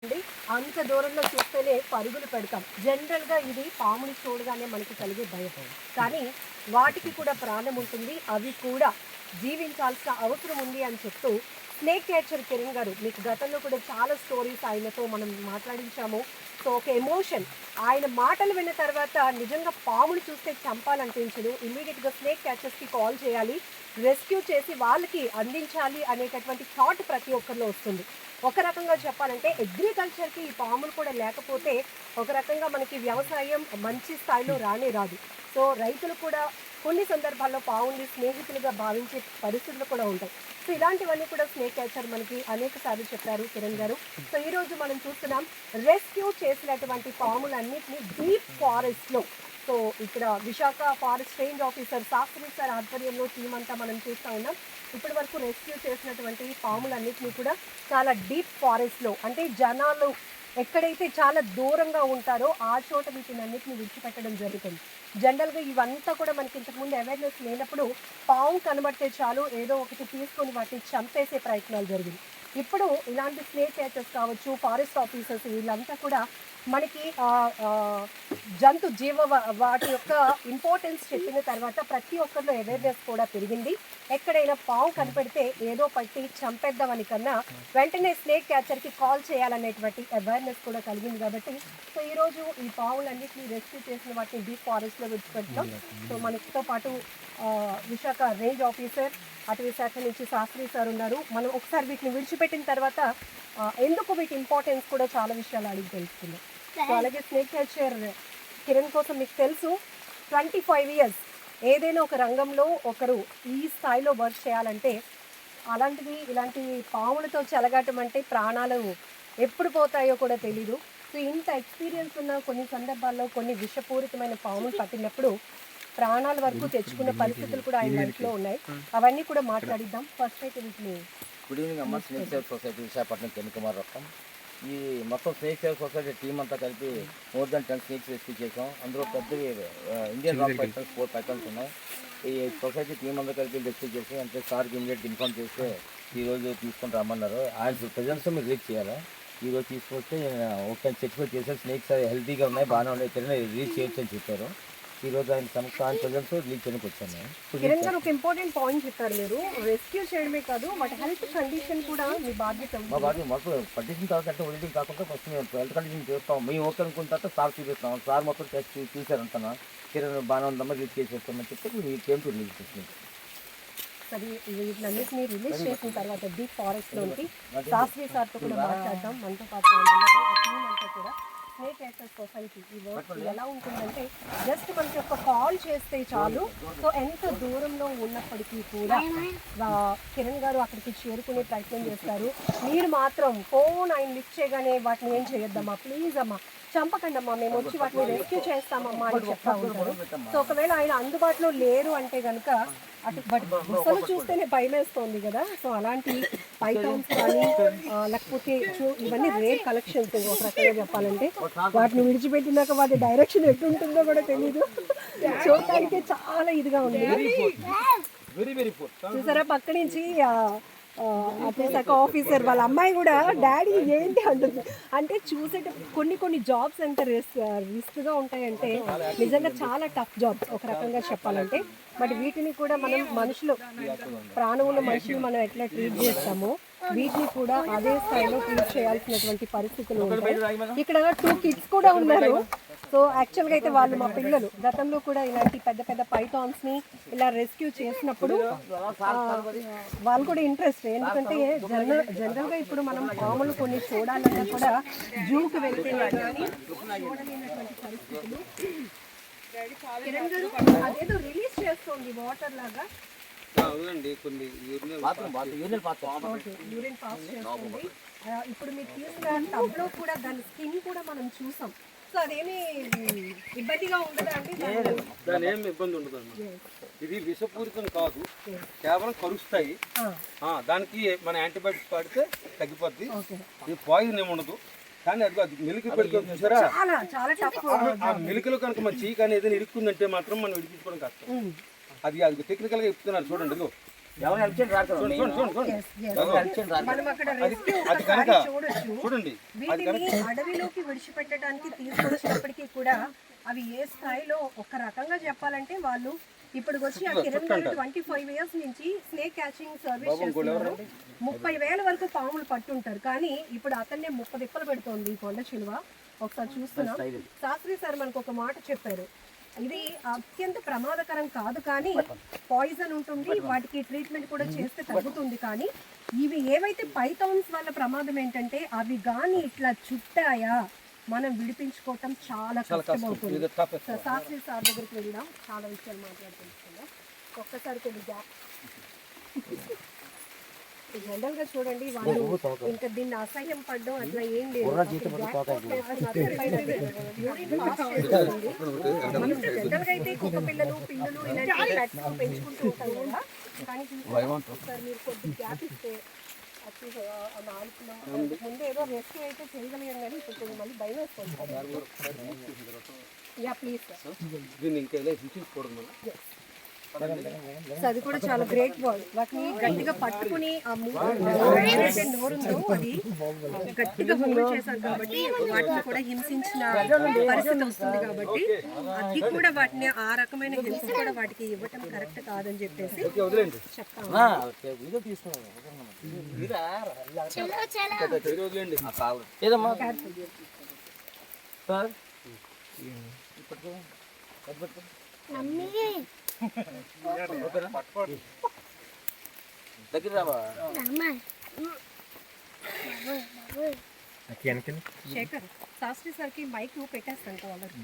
అండి. అంత దూరంలో చూస్తేనే పరుగులు పెడతాం. జనరల్‌గా ఇది పాముని చూడగానే మనకి కలిగే భయం. కానీ వాటికి కూడా ప్రాణం ఉంటుంది. అవి కూడా జీవించాల్సిన అవసరం ఉంది అని చెప్తూ స్నేక్ క్యాచర్ కిరణ్ గారు మీకు గతంలో కూడా చాలా స్టోరీస్ ఆయనతో మనం మాట్లాడించాము. సో ఒక ఎమోషన్ ఆయన మాటలు విన్న తర్వాత నిజంగా పాముని చూస్తే చంపాలనిపించదు. ఇమ్మీడియట్‌గా స్నేక్ క్యాచర్స్‌కి కాల్ చేయాలి. రెస్క్యూ చేసి వాళ్ళకి అందించాలి అనేటటువంటి థాట్ ప్రతి ఒక్కరిలో వస్తుంది. ఒక రకంగా చెప్పాలంటే అగ్రికల్చర్కి ఈ పాములు కూడా లేకపోతే ఒక రకంగా మనకి వ్యవసాయం మంచి స్థాయిలో రానే రాదు. సో రైతులు కూడా కొన్ని సందర్భాల్లో పాముల్ని స్నేహితులుగా భావించే పరిస్థితులు కూడా ఉంటాయి. సో ఇలాంటివన్నీ కూడా స్నేక్ క్యాచర్ మనకి అనేక సార్లు చెప్పారు కిరణ్ గారు. సో ఈరోజు మనం చూస్తున్నాం రెస్క్యూ చేసినటువంటి పాములన్నింటినీ డీప్ ఫారెస్ట్లో. సో ఇక్కడ Visakha forest range officer Sastry sir ఆధ్వర్యంలో టీం అంతా మనం చూస్తూ ఉన్నాం. ఇప్పటి వరకు రెస్క్యూ చేసినటువంటి పాములన్నింటినీ కూడా చాలా డీప్ ఫారెస్ట్లో, అంటే జనాలు ఎక్కడైతే చాలా దూరంగా ఉంటారో ఆ చోట వీటిని అన్నింటినీ విడిచిపెట్టడం జరుగుతుంది. జనరల్గా ఇవంతా కూడా మనకి ఇంతకుముందు అవేర్నెస్ లేనప్పుడు పాము కనబడితే చాలు ఏదో ఒకటి తీసుకొని వాటిని చంపేసే ప్రయత్నాలు జరిగింది. ఇప్పుడు ఇలాంటి స్నేక్ క్యాచర్స్ కావచ్చు, ఫారెస్ట్ ఆఫీసర్స్ వీళ్ళంతా కూడా మనకి జంతు వాటి యొక్క ఇంపార్టెన్స్ చెప్పిన తర్వాత ప్రతి ఒక్కరిలో అవేర్నెస్ కూడా పెరిగింది. ఎక్కడైనా పాము కనిపెడితే ఏదో పట్టి చంపేద్దామని కన్నా వెంటనే స్నేక్ క్యాచర్కి కాల్ చేయాలనేటువంటి అవేర్నెస్ కూడా కలిగింది. కాబట్టి సో ఈరోజు ఈ పాములన్నింటినీ రెస్క్యూ చేసిన వాటిని డీప్ ఫారెస్ట్లో విడిచిపెట్టాం. సో మనతో పాటు విశాఖ రేంజ్ ఆఫీసర్ అటవీ శాఖ నుంచి శాస్త్రి సార్ ఉన్నారు. మనం ఒకసారి వీటిని విడిచిపెట్టిన తర్వాత ఎందుకు వీటి ఇంపార్టెన్స్ కూడా చాలా విషయాలు అడిగి తెలుసుకుందాం. సో అలాగే స్నేక్ క్యాచర్ కిరణ్ కోసం మీకు తెలుసు 25 years ఏదైనా ఒక రంగంలో ఒకరు ఈ స్థాయిలో వర్క్ చేయాలంటే అలాంటిది ఇలాంటి పాములతో చెలగాటం అంటే ప్రాణాలు ఎప్పుడు పోతాయో కూడా తెలీదు. సో ఇంత ఎక్స్పీరియన్స్ ఉన్న కొన్ని సందర్భాల్లో కొన్ని విషపూరితమైన పాములు పట్టినప్పుడు ప్రాణాల వరకు తెచ్చుకునే పరిస్థితులు కూడా ఆయన లైఫ్లో ఉన్నాయి. అవన్నీ కూడా మాట్లాడిద్దాం. ఫస్ట్ అయితే వీటిని గుడ్ ఈవినింగ్ అమ్మ. స్నేక్ సేవ్ సొసైటీ విశాఖపట్నం కెన్ రొక్కం. ఈ మొత్తం స్నేక్ సేవ్ సొసైటీ టీం అంతా కలిపి మోర్ దాన్ 10 స్నేక్స్ రెస్క్యూ చేసాం. అందులో పెద్దవి ఇండియన్ రాక్ పైథాన్స్ 4 పైథాన్స్ ఉన్నాయి. ఈ సొసైటీ టీం అంతా కలిపి రెస్క్యూ చేసి అంటే సార్కి ఇమీడియట్ ఇన్ఫార్మ్ చేస్తే ఈరోజు తీసుకొని రమ్మన్నారు. ఆయన ప్రజెన్స్ మీరు రీచ్ చేయాలి. ఈరోజు తీసుకొస్తే ఓకే సర్టిఫై చేశారు. స్నేక్స్ హెల్తీగా ఉన్నాయి, బాగానే ఉన్నాయి, రీచ్ చేయొచ్చు అని చెప్పారు. ఈరోజు ఆయన సంస్థ ప్రజెన్స్ రీచ్ చేయడానికి వచ్చాను. కిరణ్ గారు ఒక ఇంపార్టెంట్ పాయింట్ చెప్పారు. మీరు రెస్క్యూ చేయడమే కాదు వాటి హెల్త్ కండిషన్ కూడా మీ బాధ్యత. మా బాధ్యత మాకు పట్టించిన తర్వాత అంటే వదిలింగ్ కాకుండా ఫస్ట్ మేము హెల్త్ కండిషన్ చేస్తాం. మేము ఓకే అనుకున్న తర్వాత సార్ చూపిస్తాం. సార్ మొత్తం టెస్ట్ చూశారంటున్నా కిరణ్ బాగానే ఉందమ్మా రీచ్ చేసేస్తామని చెప్తే మీరు ఏం రిలీజ్ చేస్తుంది. సరే వీటినన్నిటిని రిలీజ్ చేసిన తర్వాత డీప్ ఫారెస్ట్లోకి శాస్త్రి సార్తో కూడా మాట్లాడదాం. మనతో పాటు అంతా కూడా స్నేక్ క్యాచర్ సొసైటీ ఈ వర్క్ ఎలా ఉంటుందంటే జస్ట్ మనకి ఒక కాల్ చేస్తే చాలు. సో ఎంత దూరంలో ఉన్నప్పటికీ కూడా కిరణ్ గారు అక్కడికి చేరుకునే ప్రయత్నం చేస్తారు. మీరు మాత్రం ఫోన్ ఆయన లిఫ్ట్ చేయగానే వాటిని ఏం చేయొద్దమ్మా, ప్లీజ్ అమ్మా చంపకండి అమ్మా, మేము వచ్చి వాటిని రెస్క్యూ చేస్తామమ్మా అని చెప్తా ఉంటారు. సో ఒకవేళ ఆయన అందుబాటులో లేరు అంటే కనుక అటు అసలు చూస్తేనే భయం వేస్తుంది కదా. సో అలాంటి పైథాన్స్ కానీ లేకపోతే ఇవన్నీ రేర్ కలెక్షన్స్ ఒక రకంగా చెప్పాలంటే. వాటిని విడిచిపెట్టినాక వాటి డైరెక్షన్ ఎట్టుంటుందో కూడా తెలీదు. చూడటానికి చాలా ఇదిగా ఉంది. చూసారా పక్క నుంచి అటవీ శాఖ ఆఫీసర్ వాళ్ళ అమ్మాయి కూడా డాడీ ఏంటి అంటుంది. అంటే చూసేట కొన్ని జాబ్స్ ఎంత రిస్క్గా ఉంటాయంటే నిజంగా చాలా టఫ్ జాబ్స్ ఒక రకంగా చెప్పాలంటే. బట్ వీటిని కూడా మనం మనుషులు ప్రాణముల మనుషులు మనం ఎట్లా ట్రీట్ చేస్తామో వీటిని కూడా అదే స్థాయిలో ట్రీట్ చేయాల్సినటువంటి పరిస్థితులు ఉంటాయి. ఇక్కడ 2 kids కూడా ఉన్నారు. సో యాక్చువల్గా అయితే వాళ్ళు మా పిల్లలు గతంలో కూడా ఇలాంటి పెద్ద పెద్ద పైథాన్స్ని ఇలా రెస్క్యూ చేసినప్పుడు వాళ్ళు కూడా ఇంట్రెస్ట్. ఎందుకంటే జనరల్గా ఇప్పుడు మనం పాములు కొన్ని చూడాలన్నా కూడా జూకి వెళ్తే కానీ చూడలేనటువంటి పరిస్థితులు. అదేదో రిలీజ్ చేస్తుంది వాటర్ లాగా యూరిన్ పాస్ చేస్తుంది. ఇప్పుడు మీరు తీసుకున్న టబ్లో కూడా దాని స్కిన్ కూడా మనం చూసాం. సో అదేమి ఇబ్బందిగా ఉండదా అంటే దాని ఏమి ఇబ్బంది ఉండదు అన్న. ఇది విషపూరితం కాదు, కేవలం కరుస్తాయి. దానికి మన యాంటీబయాటిక్స్ వాడితే తగ్గిపోద్ది. ఇది పాయిజన్ ఏమి ఉండదు. కానీ అది మిల్క్ పెడుతుంది చూసారా, ఆ మిల్క్లో కనుక మన చీక్ అనేది ఇరుక్కుందంటే మాత్రం మనం విడిపించుకోవడం కష్టం. అది టెక్నికల్గా చెప్తున్నారు చూడండి. ఎవరు హెల్ప్ చేయండి రాదు చూడండి చూడండి చూడండి Yes, yes. ఎవరు హెల్ప్ చేయండి రాదు మనం అక్కడ రెస్క్యూ అది కనుక చూడొచ్చు. చూడండి వీటిని అడవిలోకి విడిచిపెట్టడానికి తీసుకొచ్చినప్పటికీ కూడా అవి ఏ స్థాయిలో ఒక రకంగా చెప్పాలంటే వాళ్ళు ఇప్పుడు వచ్చి ఆ కిరణ్ గారు 25 years నుంచి స్నేక్ క్యాచింగ్ సర్వీస్ చేస్తున్నారు. 30,000 వరకు పాములు పట్టుంటారు. కానీ ఇప్పుడు అతన్నే 30 దిప్పలు పెడుతోంది ఈ కొండ చిలువ. ఒకసారి చూస్తున్నాం. శాస్త్రి సార్ మనకు ఒక మాట చెప్పారు, ఇది అత్యంత ప్రమాదకరం కాదు కానీ పాయిజన్ ఉంటుంది, వాటికి ట్రీట్మెంట్ కూడా చేస్తే తగ్గుతుంది. కానీ ఇవి ఏవైతే పైథాన్స్ వల్ల ప్రమాదం ఏంటంటే అవి కానీ ఇట్లా చుట్టాయా మనం విడిపించుకోవటం చాలా కష్టమవుతుంది. ఇది tough. శాస్త్రి సార్ దగ్గరికి వెళ్దాం, చాలా విషయాలు మాట్లాడుకుంటున్నాం. ఒక్కసారి కొన్ని గ్యాప్ జనరల్ గా చూడండి, వాళ్ళు ఇంకా దీన్ని అసహ్యం పడడం అట్లా ఏం లేదు. మనం జనరల్ గా అయితే కుక్క పిల్లలు పిల్లలు ఇలాంటి పెట్స్ పెంచుకుంటూ ఉంటాం కదా. కానీ సార్ మీరు కొద్ది గ్యాప్ ఇస్తే ముందు ఏదో రెస్క్యూ అయితే చేయగలిగాం కానీ ఇప్పుడు కొంచెం మళ్ళీ భయం వేసుకుంటాం. Yeah please sir. దీన్ని ఇంకా ఇలా హింసించకూడదు మనం. సో అది కూడా చాలా గ్రేట్ బాల్. వాటిని గట్టిగా పట్టుకుని ఆ ఏదైతే నోరుందో అది గట్టిగా హోల్డ్ చేశారు కాబట్టి వాటిని కూడా హింసించిన పరిస్థితి వస్తుంది. కాబట్టి అది కూడా వాటిని ఆ రకమైన హింస కూడా వాటికి ఇవ్వటం కరెక్ట్ కాదని చెప్పేసి ఓకే వదిలేండి చెప్తాను. వీడియో తీసుకున్నాను వదిలేండి ఏదమ్మా సార్ దగ్గర రావా శేఖర్ శాస్త్రి సార్కి మైక్ పెట్టేస్తాను కాలర్.